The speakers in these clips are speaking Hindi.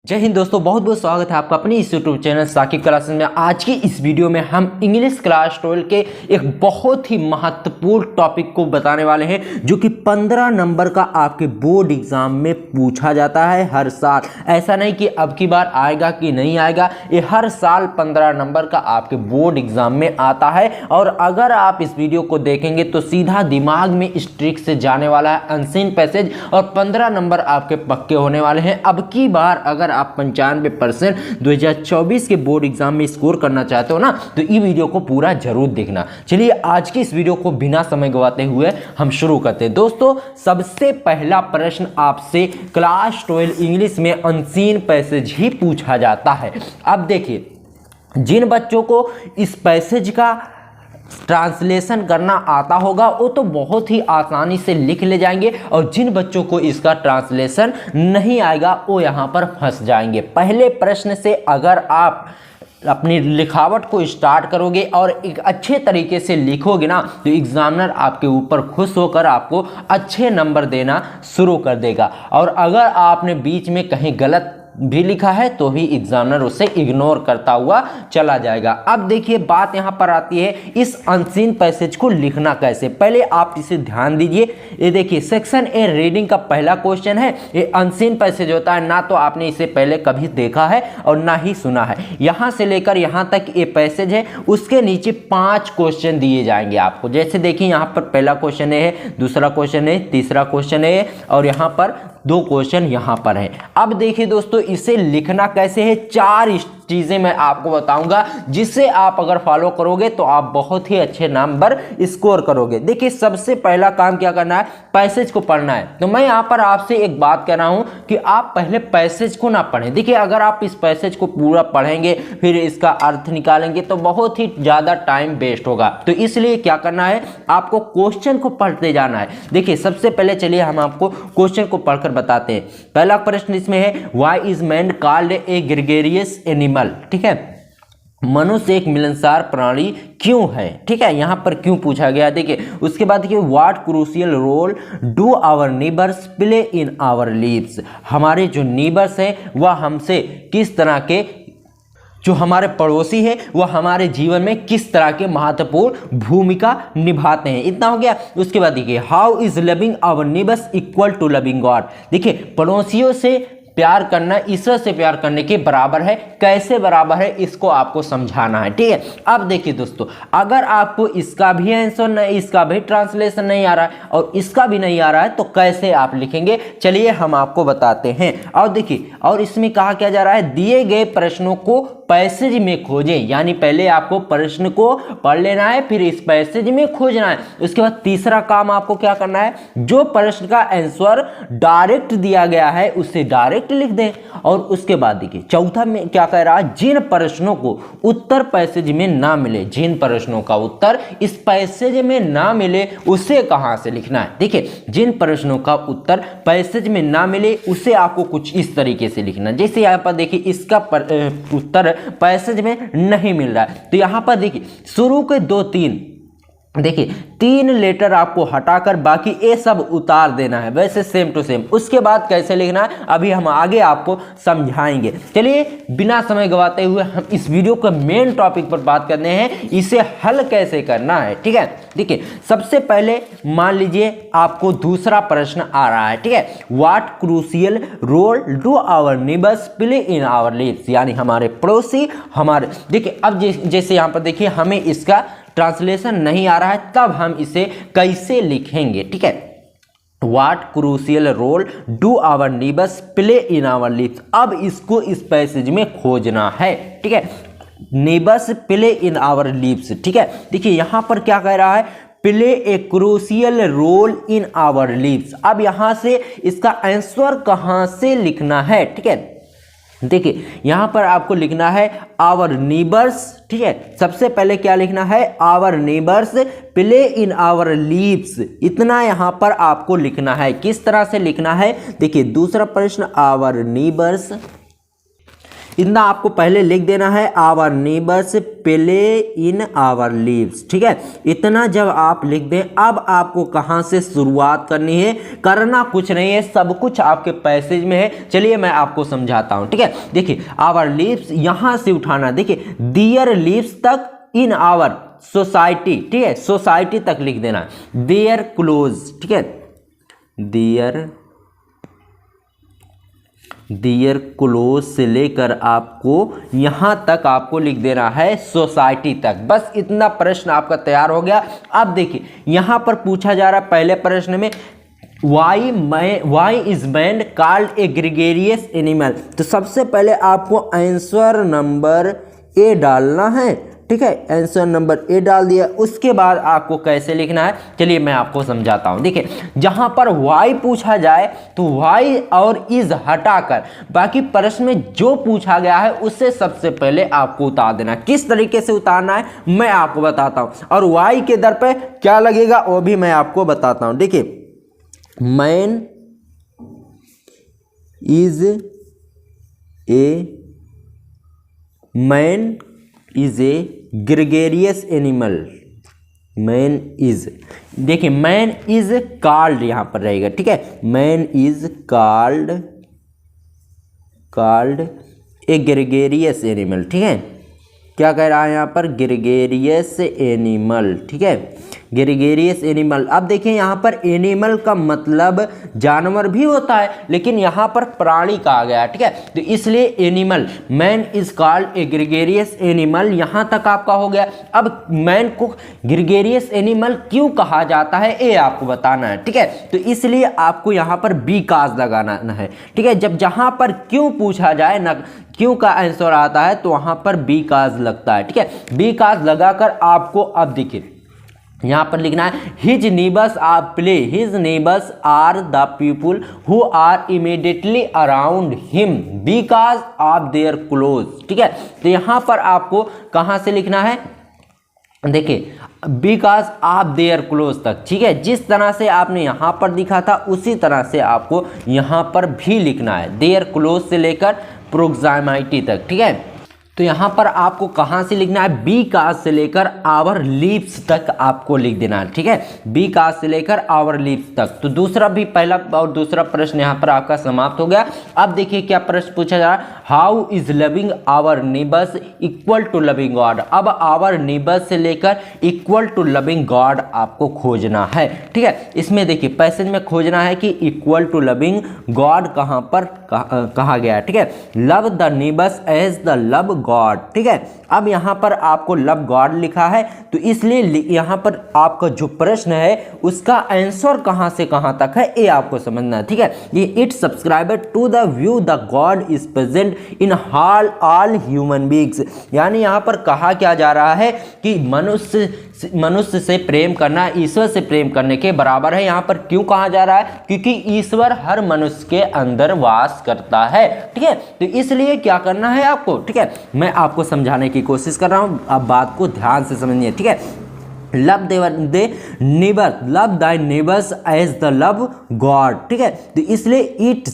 जय हिंद दोस्तों, बहुत बहुत स्वागत है आपका अपनी इस यूट्यूब चैनल साकिब क्लासेस में। आज की इस वीडियो में हम इंग्लिश क्लास 12 के एक बहुत ही महत्वपूर्ण टॉपिक को बताने वाले हैं जो कि 15 नंबर का आपके बोर्ड एग्जाम में पूछा जाता है हर साल। ऐसा नहीं कि अब की बार आएगा कि नहीं आएगा, ये हर साल 15 नंबर का आपके बोर्ड एग्जाम में आता है। और अगर आप इस वीडियो को देखेंगे तो सीधा दिमाग में इस ट्रिक से जाने वाला है अनसीन पैसेज, और 15 नंबर आपके पक्के होने वाले हैं। अब की बार अगर आप 95% 2024 के बोर्ड एग्जाम में स्कोर करना चाहते हो ना, तो ये वीडियो को पूरा जरूर देखना। चलिए आज की इस वीडियो को बिना समय गवाते हुए हम शुरू करते हैं। दोस्तों, सबसे पहला प्रश्न आपसे क्लास 12 इंग्लिश में अनसीन पैसेज ही पूछा जाता है। अब देखिए, जिन बच्चों को इस पैसेज का ट्रांसलेशन करना आता होगा वो तो बहुत ही आसानी से लिख ले जाएंगे, और जिन बच्चों को इसका ट्रांसलेशन नहीं आएगा वो यहाँ पर फंस जाएंगे। पहले प्रश्न से अगर आप अपनी लिखावट को स्टार्ट करोगे और एक अच्छे तरीके से लिखोगे ना, तो एग्जामिनर आपके ऊपर खुश होकर आपको अच्छे नंबर देना शुरू कर देगा। और अगर आपने बीच में कहीं गलत भी लिखा है तो ही एग्जामिनर उसे इग्नोर करता हुआ चला जाएगा। अब देखिए, बात यहां पर आती है इस अनसीन पैसेज को लिखना कैसे। पहले आप इसे ध्यान दीजिए। ये देखिए, सेक्शन ए रीडिंग का पहला क्वेश्चन है। ये अनसीन पैसेज होता है, ना तो आपने इसे पहले कभी देखा है और ना ही सुना है। यहां से लेकर यहां तक ये पैसेज है, उसके नीचे 5 क्वेश्चन दिए जाएंगे आपको। जैसे देखिए, यहां पर पहला क्वेश्चन है, दूसरा क्वेश्चन है, तीसरा क्वेश्चन है, और यहां पर 2 क्वेश्चन यहां पर है। अब देखिए दोस्तों, इसे लिखना कैसे है, 4 चीजें मैं आपको बताऊंगा, जिससे आप अगर फॉलो करोगे तो आप बहुत ही अच्छे नंबर स्कोर करोगे। देखिए, सबसे पहला काम क्या करना है, पैसेज को पढ़ना है। तो मैं यहां पर आपसे एक बात कह रहा हूं कि आप पहले पैसेज को ना पढ़ें। देखिए, अगर आप इस पैसेज को पूरा पढ़ेंगे फिर इसका अर्थ निकालेंगे तो बहुत ही ज्यादा टाइम वेस्ट होगा। तो इसलिए क्या करना है, आपको क्वेश्चन को पढ़ते जाना है। देखिए, सबसे पहले चलिए हम आपको क्वेश्चन को पढ़कर बताते हैं। पहला प्रश्न इसमें है, why is man called a gregarious animal. ठीक है, मनुष्य एक मिलनसार प्राणी क्यों है। ठीक है, यहां पर क्यों पूछा गया। देखिए, उसके बाद देखिए, what crucial role do our neighbours play in our lives. हमारे जो नीबर्स हैं वह हमसे किस तरह के, जो हमारे पड़ोसी है वह हमारे जीवन में किस तरह के महत्वपूर्ण भूमिका निभाते हैं। इतना हो गया। उसके बाद देखिए, how is loving our neighbours equal to loving God. देखिए, पड़ोसियों से प्यार करना ईश्वर से प्यार करने के बराबर है। कैसे बराबर है, इसको आपको समझाना है। ठीक है, अब देखिए दोस्तों, अगर आपको इसका भी आंसर नहीं, इसका भी ट्रांसलेशन नहीं आ रहा है और इसका भी नहीं आ रहा है, तो कैसे आप लिखेंगे, चलिए हम आपको बताते हैं। और देखिए, और इसमें कहा क्या जा रहा है, दिए गए प्रश्नों को पैसेज में खोजें। यानी पहले आपको प्रश्न को पढ़ लेना है, फिर इस पैसेज में खोजना है। उसके बाद तीसरा काम आपको क्या करना है, जो प्रश्न का आंसर डायरेक्ट दिया गया है उसे डायरेक्ट लिख दें। और उसके बाद देखिए, चौथा में क्या कह रहा है, जिन प्रश्नों को उत्तर पैसेज में ना मिले, जिन प्रश्नों का उत्तर इस पैसेज में ना मिले उसे कहां से लिखना है। देखिए, जिन प्रश्नों का उत्तर पैसेज में ना मिले उसे आपको कुछ इस तरीके से लिखना। जैसे यहां पर देखिए, इसका उत्तर पैसेज में नहीं मिल रहा है, तो यहां पर देखिए शुरू के 2-3 देखिए 3 लेटर आपको हटाकर बाकी ये सब उतार देना है, वैसे सेम टू सेम। उसके बाद कैसे लिखना है अभी हम आगे आपको समझाएंगे। चलिए बिना समय गवाते हुए हम इस वीडियो के मेन टॉपिक पर बात करते हैं, इसे हल कैसे करना है। ठीक है, देखिए सबसे पहले मान लीजिए आपको दूसरा प्रश्न आ रहा है। ठीक है, what crucial role do our neighbours play in our lives. यानी हमारे पड़ोसी हमारे, देखिए अब जैसे यहां पर देखिए हमें इसका ट्रांसलेशन नहीं आ रहा है, तब हम इसे कैसे लिखेंगे। ठीक है, what crucial role do our neighbours play in our lives. अब इसको इस पैसेज में खोजना है। ठीक है, neighbours play in our lives. ठीक है, देखिए यहां पर क्या कह रहा है, play a crucial role in our lives. अब यहां से इसका आंसर कहां से लिखना है। ठीक है, देखिए यहां पर आपको लिखना है आवर नीबर्स। ठीक है, सबसे पहले क्या लिखना है, our neighbours play in our lives. इतना यहां पर आपको लिखना है। किस तरह से लिखना है, देखिए दूसरा प्रश्न, आवर नीबर्स, इतना आपको पहले लिख देना है, our neighbours play in our lives, ठीक है। इतना जब आप लिख दें, अब आपको कहां से शुरुआत करनी है, करना कुछ नहीं है, सब कुछ आपके पैसेज में है। चलिए मैं आपको समझाता हूं, ठीक है। देखिए आवर लीव्स यहां से उठाना, देखिए देयर लीव्स तक इन आवर सोसाइटी, ठीक है, सोसाइटी तक लिख देना, देयर क्लोज, ठीक है, देयर क्लोज से लेकर आपको यहां तक आपको लिख देना है सोसाइटी तक। बस इतना प्रश्न आपका तैयार हो गया। अब देखिए यहां पर पूछा जा रहा है पहले प्रश्न में, why is man called a gregarious animal. तो सबसे पहले आपको आंसर नंबर ए डालना है, ठीक है, आंसर नंबर ए डाल दिया। उसके बाद आपको कैसे लिखना है, चलिए मैं आपको समझाता हूं। देखिए जहां पर वाई पूछा जाए तो वाई और इज हटाकर बाकी प्रश्न में जो पूछा गया है उससे सबसे पहले आपको उतार देना। किस तरीके से उतारना है मैं आपको बताता हूं, और वाई के दर पे क्या लगेगा वो भी मैं आपको बताता हूं। देखिए man is A gregarious animal, man is, देखिए मैन इज कॉल्ड यहां पर रहेगा, ठीक है, man is called a gregarious animal, ठीक है। क्या कह रहा है यहां पर, ग्रेगेरियस एनिमल, ठीक है, ग्रेगेरियस एनिमल। अब देखिए यहां पर एनिमल का मतलब जानवर भी होता है, लेकिन यहां पर प्राणी कहा गया, ठीक है, तो इसलिए animal, man is called a gregarious animal, यहां तक आपका हो गया। अब मैन को ग्रेगेरियस एनिमल क्यों कहा जाता है ये आपको बताना है, ठीक है, तो इसलिए आपको यहां पर बिकॉज़ लगाना है, ठीक है। जब जहां पर क्यों पूछा जाए ना, क्यों का आंसर आता है तो वहां पर बिकॉज़ लगता है, ठीक है। बिकॉज़ लगाकर आपको अब देखिए यहां पर लिखना है, his neighbours are play, his neighbours are the people who are immediately around him because of their close, ठीक है। तो यहां पर आपको कहां से लिखना है, देखिए बिकॉज ऑफ देयर क्लोज तक, ठीक है। जिस तरह से आपने यहां पर लिखा था उसी तरह से आपको यहां पर भी लिखना है, देयर क्लोज से लेकर प्रोक्सिमिटी तक, ठीक है। तो यहां पर आपको कहां से लिखना है, बी काज से लेकर आवर लिप्स तक आपको लिख देना है, ठीक है, बी काज से लेकर आवर लिप्स तक। तो दूसरा भी, पहला और दूसरा प्रश्न यहां पर आपका समाप्त हो गया। अब देखिए क्या प्रश्न पूछा जा रहा है, how is loving our neighbours equal to loving God. अब आवर नेबर्स से लेकर इक्वल टू लविंग गॉड आपको खोजना है, ठीक है। इसमें देखिए पैसेज में खोजना है कि इक्वल टू लविंग गॉड कहां पर कहा गया है, ठीक है, love the neighbours as the love God, ठीक है। अब यहां पर आपको लव गॉड लिखा है, तो इसलिए यहां पर आपका जो प्रश्न है उसका आंसर कहां से कहां तक है ये आपको समझना है, ठीक है। ये it subscriber to the view the God is present in all human beings, यानी यहां पर कहा क्या जा रहा है कि मनुष्य से प्रेम करना ईश्वर से प्रेम करने के बराबर है। यहां पर क्यों कहा जा रहा है, क्योंकि ईश्वर हर मनुष्य के अंदर वास करता है, ठीक है। तो इसलिए क्या करना है आपको, ठीक है, मैं आपको समझाने की कोशिश कर रहा हूं, अब बात को ध्यान से समझिए, ठीक है। Love love thy neighbours as the love God, ठीक है। तो इसलिए इट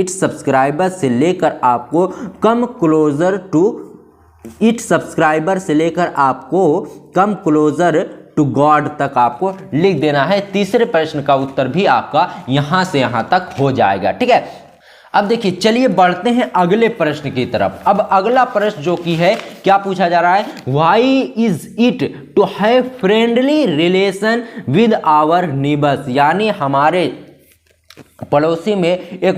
सब्सक्राइबर्स से लेकर आपको come closer to, it subscriber से लेकर आपको कम क्लोजर टू गॉड तक आपको लिख देना है। तीसरे प्रश्न का उत्तर भी आपका यहां से यहां तक हो जाएगा, ठीक है। अब देखिए चलिए बढ़ते हैं अगले प्रश्न की तरफ। अब अगला प्रश्न जो कि है, क्या पूछा जा रहा है, why is it to have friendly relation with our neighbours, यानी हमारे पड़ोसी में एक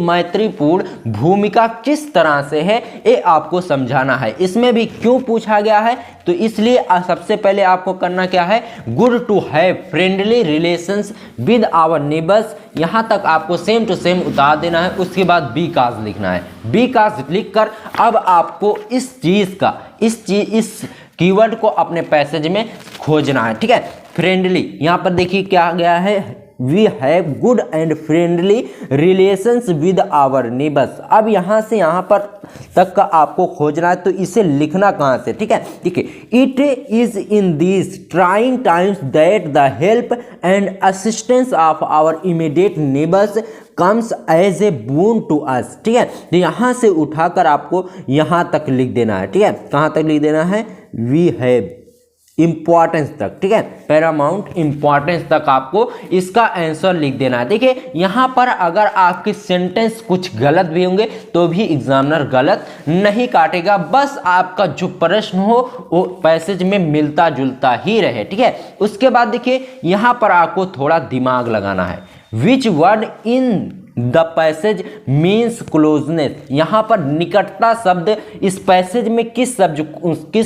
मैत्रीपूर्ण भूमिका किस तरह से है ये आपको समझाना है। इसमें भी क्यों पूछा गया है, तो इसलिए सबसे पहले आपको करना क्या है, good to have friendly relations with our neighbours, यहां तक आपको सेम टू सेम उतार देना है। उसके बाद बी काज लिखना है, बी काज लिखकर अब आपको इस कीवर्ड को अपने पैसेज में खोजना है, ठीक है। फ्रेंडली, यहां पर देखिए क्या गया है, we have good and friendly relations with our neighbours. अब यहाँ से यहाँ पर तक का आपको खोजना है, तो इसे लिखना कहाँ से, ठीक है। देखिए, it is in this trying times that the help and assistance of our immediate neighbours comes as a boon to us, ठीक है। तो यहाँ से उठाकर आपको यहाँ तक लिख देना है, ठीक है। कहाँ तक लिख देना है, वी हैव इंपॉर्टेंस तक, ठीक है, पैरामाउंट इंपॉर्टेंस तक आपको इसका आंसर लिख देना है। देखिए, यहाँ पर अगर आपके सेंटेंस कुछ गलत भी होंगे तो भी एग्जामिनर गलत नहीं काटेगा, बस आपका जो प्रश्न हो वो पैसेज में मिलता जुलता ही रहे, ठीक है। उसके बाद देखिए, यहाँ पर आपको थोड़ा दिमाग लगाना है। Which word in the passage means closeness, यहाँ पर निकटता शब्द इस पैसेज में किस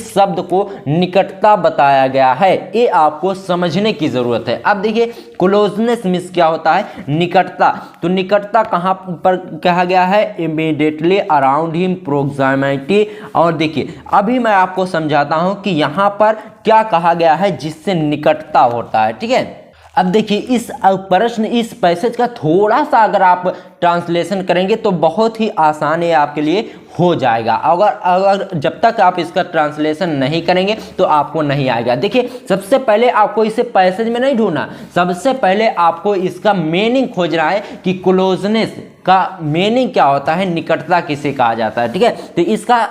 शब्द को निकटता बताया गया है, ये आपको समझने की जरूरत है। अब देखिए, क्लोजनेस मीन्स क्या होता है, निकटता। तो निकटता कहाँ पर कहा गया है, इमीडिएटली अराउंड हिम, प्रोक्सिमिटी। और देखिए, अभी मैं आपको समझाता हूं कि यहाँ पर क्या कहा गया है जिससे निकटता होता है, ठीक है। अब देखिए, इस प्रश्न, इस पैसेज का थोड़ा सा अगर आप ट्रांसलेशन करेंगे तो बहुत ही आसान है आपके लिए हो जाएगा। अगर जब तक आप इसका ट्रांसलेशन नहीं करेंगे तो आपको नहीं आएगा। देखिए, सबसे पहले आपको इसे पैसेज में नहीं ढूंढना, सबसे पहले आपको इसका मीनिंग खोजना है कि क्लोजनेस का मीनिंग क्या होता है, निकटता किसे कहा जाता है, ठीक है। तो इसका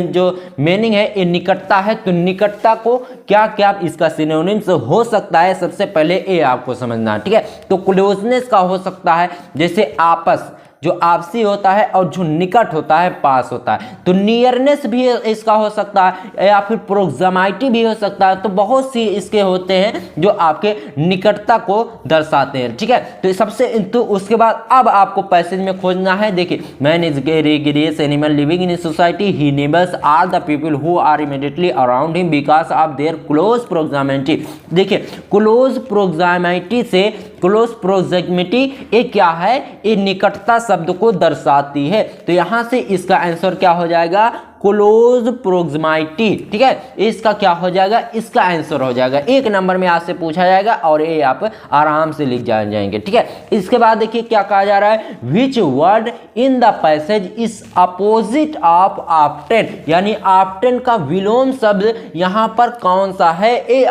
जो मीनिंग है ये निकटता है, तो निकटता को क्या क्या इसका सिनोनिम्स हो सकता है, सबसे पहले ये आपको समझना है, ठीक है। तो क्लोजनेस का हो सकता है जैसे आपस, जो आपसी होता है, और जो निकट होता है पास होता है। तो नियरनेस भी इसका हो सकता है, या फिर प्रोक्सिमिटी भी हो सकता है। तो बहुत सी इसके होते हैं जो आपके निकटता को दर्शाते हैं, ठीक है। तो सबसे तो उसके बाद अब आपको पैसेज में खोजना है। देखिए, man is gregarious animal living in society, he neighbours are the people who are immediately around him because of their close proximity. देखिए, क्लोज प्रोक्सिमिटी से, क्लोज प्रोक्सिमिटी ये क्या है, ये निकटता शब्द को दर्शाती है। तो यहां से इसका आंसर क्या हो जाएगा, क्लोज प्रोक्सिमिटी, ठीक है। इसका क्या हो जाएगा, इसका आंसर हो जाएगा। एक नंबर में आपसे पूछा जाएगा और ये आप आराम से लिख जाएंगे, ठीक है। इसके बाद देखिए क्या कहा जा रहा है, which word in the passage is opposite of often, यानी ऑफ्टन का विलोम शब्द यहाँ पर कौन सा है, ए।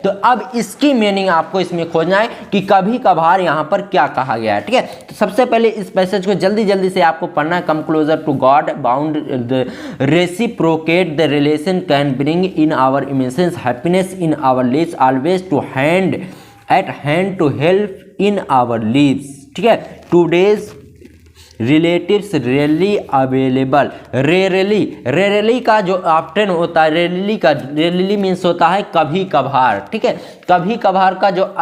तो अब इसकी मीनिंग आपको इसमें खोजना है कि कभी कभार यहाँ पर क्या कहा गया है, ठीक है। तो सबसे पहले इस पैसेज को जल्दी जल्दी से आपको पढ़ना है। Come closer to God, bound reciprocate the relation can bring in our immense happiness in our lives, always to hand at hand to help in our lives, ठीक है। today's relatives rarely available, rarely का जो ऑफ्टन होता है, rarely मीन्स होता है कभी कभार, ठीक है। कभी कभार का जो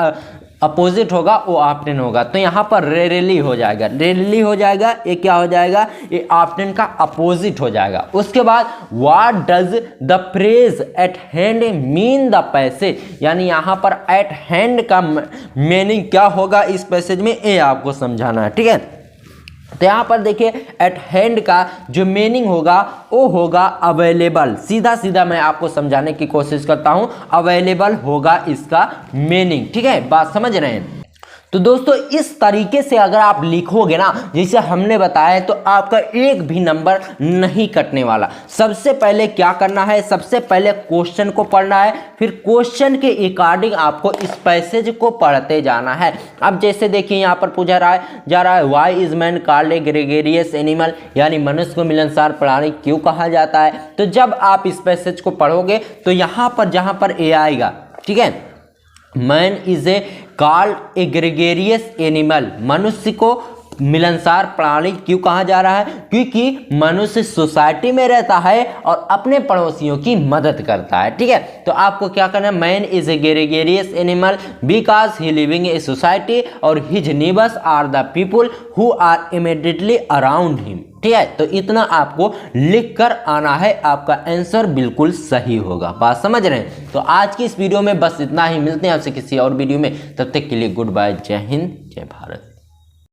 अपोजिट होगा वो ऑफ्टन होगा। तो यहाँ पर रेयरली हो जाएगा, रेयरली हो जाएगा, ये क्या हो जाएगा, ये ऑफ्टन का अपोजिट हो जाएगा। उसके बाद what does the phrase eight hand mean the passage, यानी यहाँ पर एट हैंड का मीनिंग क्या होगा इस पैसेज में, ये आपको समझाना है, ठीक है। तो यहाँ पर देखिए, एट हैंड का जो मीनिंग होगा वो होगा अवेलेबल। सीधा सीधा मैं आपको समझाने की कोशिश करता हूँ, अवेलेबल होगा इसका मीनिंग, ठीक है। बात समझ रहे हैं। तो दोस्तों, इस तरीके से अगर आप लिखोगे ना जैसे हमने बताया, तो आपका एक भी नंबर नहीं कटने वाला। सबसे पहले क्या करना है, सबसे पहले क्वेश्चन को पढ़ना है, फिर क्वेश्चन के अकॉर्डिंग आपको इस पैसेज को पढ़ते जाना है। अब जैसे देखिए, यहाँ पर पूछा जा रहा है why is man called a gregarious animal, यानी मनुष्य को मिलनसार प्राणी क्यों कहा जाता है। तो जब आप इस पैसेज को पढ़ोगे तो यहाँ पर जहाँ पर ए आएगा, ठीक है, man is a called a gregarious animal, मनुष्य को मिलनसार प्राणी क्यों कहा जा रहा है, क्योंकि मनुष्य सोसाइटी में रहता है और अपने पड़ोसियों की मदद करता है, ठीक है। तो आपको क्या करना है, man is a gregarious animal because he living a society और his neighbours are the people who are immediately around him, ठीक है। तो इतना आपको लिख कर आना है, आपका आंसर बिल्कुल सही होगा। बात समझ रहे हैं। तो आज की इस वीडियो में बस इतना ही, मिलते हैं आपसे किसी और वीडियो में, तब तक के लिए गुड बाय, जय हिंद, जय भारत।